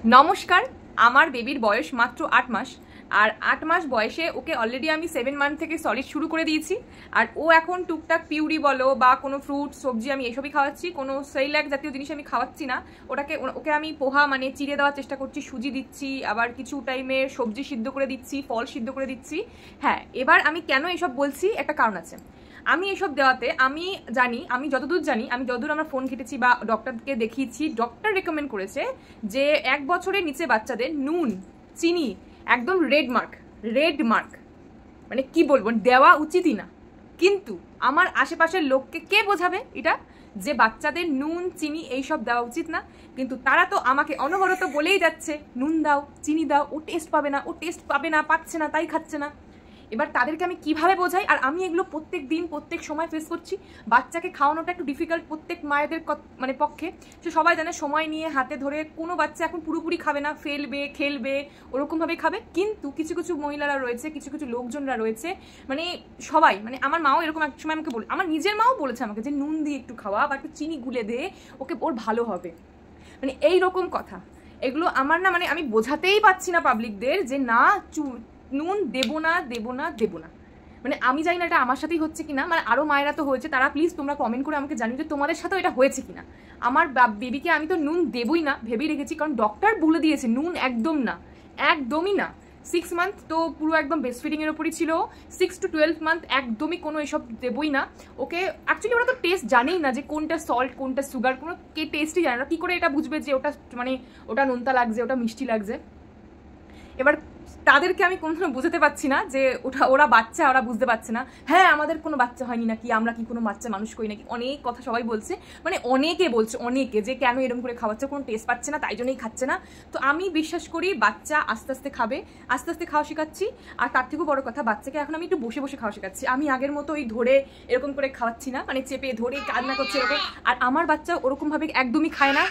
নমস্কার। আমার বেবির বয়স মাত্র 8 মাস। আর 8 মাস বয়সে ওকে অলরেডি আমি 7 মান্থ থেকে সলিড শুরু করে দিয়েছি। আর ও এখন টুকটাক পিউরি বলো বা কোনো ফ্রুট সবজি আমি এসবই খাওয়াচ্ছি, কোনো সেরিল্যাক জাতীয় জিনিস আমি খাওয়াচ্ছি না। ওকে আমি পোহা মানে চিড়ে দেওয়ার চেষ্টা করছি, সুজি দিচ্ছি, আবার কিছু টাইমে সবজি সিদ্ধ করে দিচ্ছি, ফল সিদ্ধ করে দিচ্ছি। হ্যাঁ, এবার আমি কেন এসব বলছি একটা কারণ আছে। আমি এসব দেওয়াতে আমি যতদূর জানি, আমি যতদূর আমরা ফোন ঘেটেছি বা ডক্টরকে দেখিয়েছি, ডক্টর রেকমেন্ড করেছে যে 1 বছরের নিচে বাচ্চাদের নুন চিনি একদম রেড মার্ক মানে কি বলবো, দেওয়া উচিতই না। কিন্তু আমার আশেপাশের লোককে কে বোঝাবে এটা যে বাচ্চাদের নুন চিনি এইসব দেওয়া উচিত না? কিন্তু তারা তো আমাকে অনবরত বলেই যাচ্ছে নুন দাও চিনি দাও, ও টেস্ট পাবে না, পাচ্ছে না, তাই খাচ্ছে না। এবার তাদেরকে আমি কিভাবে বোঝাই? আর আমি এগুলো প্রত্যেক দিন প্রত্যেক সময় ফেস করছি। বাচ্চাকে খাওয়ানোটা একটু ডিফিকাল্ট প্রত্যেক মায়েদের মানে পক্ষে। সে সবাই জানে, সময় নিয়ে হাতে ধরে কোনো বাচ্চা এখন পুরোপুরি খাবে না, ফেলবে খেলবে ওরকমভাবে খাবে। কিন্তু কিছু কিছু মহিলারা রয়েছে, কিছু কিছু লোকজনরা রয়েছে, মানে সবাই, মানে আমার মাও এরকম এক সময় আমাকে বলে, আমার নিজের মাও বলেছে আমাকে যে নুন দিয়ে একটু খাওয়া বা একটু চিনি গুলে দে, ওর ভালো হবে, মানে এই রকম কথা। এগুলো আমার না, মানে আমি বোঝাতেই পারছি না পাবলিকদের যে না, নুন দেবো না। মানে আমি জানি না এটা আমার সাথেই হচ্ছে কিনা, মানে আরো মায়েরা তো হয়েছে, তারা প্লিজ তোমরা কমেন্ট করে আমাকে জানিও যে তোমাদের সাথেও এটা হয়েছে কিনা। আমার বেবিকে আমি তো নুন দেবই না ভেবেই রেখেছি, কারণ ডক্টর বলে দিয়েছে নুন একদমই না। 6 মান্থ তো পুরো একদম ব্রেস্ট ফিডিং এর উপরই ছিল। 6 to 12 মান্থ একদমই কোনো এসব দেবই না ওকে। অ্যাকচুয়ালি ওরা তো টেস্ট জানেই না যে কোনটা সল্ট কোনটা সুগার, কোনো টেস্টই জানে না। কি করে এটা বুঝবে যে ওটা মানে ওটা নোনতা লাগছে, ওটা মিষ্টি লাগছে? এবার তাদেরকে আমি কোনো বুঝতে পারছি না যে ওরা বাচ্চা, ওরা বুঝতে পারছে না। হ্যাঁ, আমাদের কোনো বাচ্চা হয়নি নাকি, আমরা কি কোনো বাচ্চা মানুষ করি নাকি, অনেক কথা সবাই বলছে, মানে অনেকে বলছে, যে কেন এরকম করে খাওয়াচ্ছে, কোনো টেস্ট পাচ্ছে না তাই জন্যই খাচ্ছে না। তো আমি বিশ্বাস করি বাচ্চা আস্তে আস্তে খাবে, আস্তে আস্তে খাওয়া শেখাচ্ছি। আর তার থেকেও বড় কথা, বাচ্চাকে এখন আমি একটু বসে বসে খাওয়া শেখাচ্ছি। আমি আগের মতো ওই ধরে এরকম করে খাওয়াচ্ছি না, মানে চেপে ধরে কান্না করছে এরকম। আর আমার বাচ্চা ওরকমভাবে একদমই খায় না,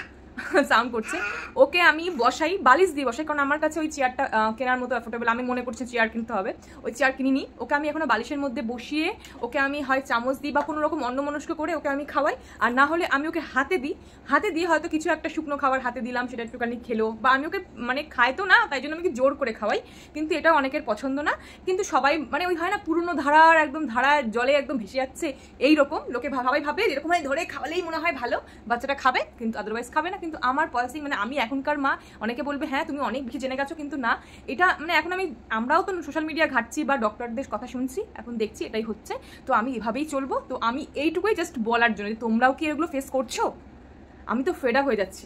সাউন্ড করছে। ওকে আমি বসাই, বালিশ দিয়ে বসাই, কারণ আমার কাছে ওই চেয়ারটা কেনার মতো অ্যাফোর্ডেবল আমি মনে করছি, চেয়ার কিনতে হবে, ওই চেয়ার কিনিনি। ওকে আমি এখনো বালিশের মধ্যে বসিয়ে ওকে আমি হয় চামচ দিই বা কোনো রকম অন্যমনস্ক করে ওকে আমি খাওয়াই। আর না হলে আমি ওকে হাতে দিয়ে হয়তো কিছু একটা শুকনো খাবার হাতে দিলাম, সেটা একটুখানি খেলো, বা আমি ওকে মানে খাই তো না, তাই জন্য আমি জোর করে খাওয়াই। কিন্তু এটা অনেকের পছন্দ না। কিন্তু সবাই মানে ওই হয় না, পুরনো ধারার একদম ধারার জলে একদম ভেসে যাচ্ছে এইরকম লোকে সবাই ভাবে এরকম হয়, ধরে খাওয়ালেই মনে হয় ভালো, বাচ্চাটা খাবে, কিন্তু আদারওয়াইজ খাবে না। কিন্তু আমার পলিসি, মানে আমি এখনকার মা, অনেকে বলবে হ্যাঁ তুমি অনেক বেশি জেনে গেছো, কিন্তু না, এটা মানে এখন আমরাও তো সোশ্যাল মিডিয়া ঘাটছি বা ডক্টরদের কথা শুনছি, এখন দেখছি এটাই হচ্ছে। তো আমি এভাবেই চলবো। তো আমি এইটুকুই জাস্ট বলার জন্য, তোমরাও কি এগুলো ফেস করছো? আমি তো ফেড আপ হয়ে যাচ্ছি।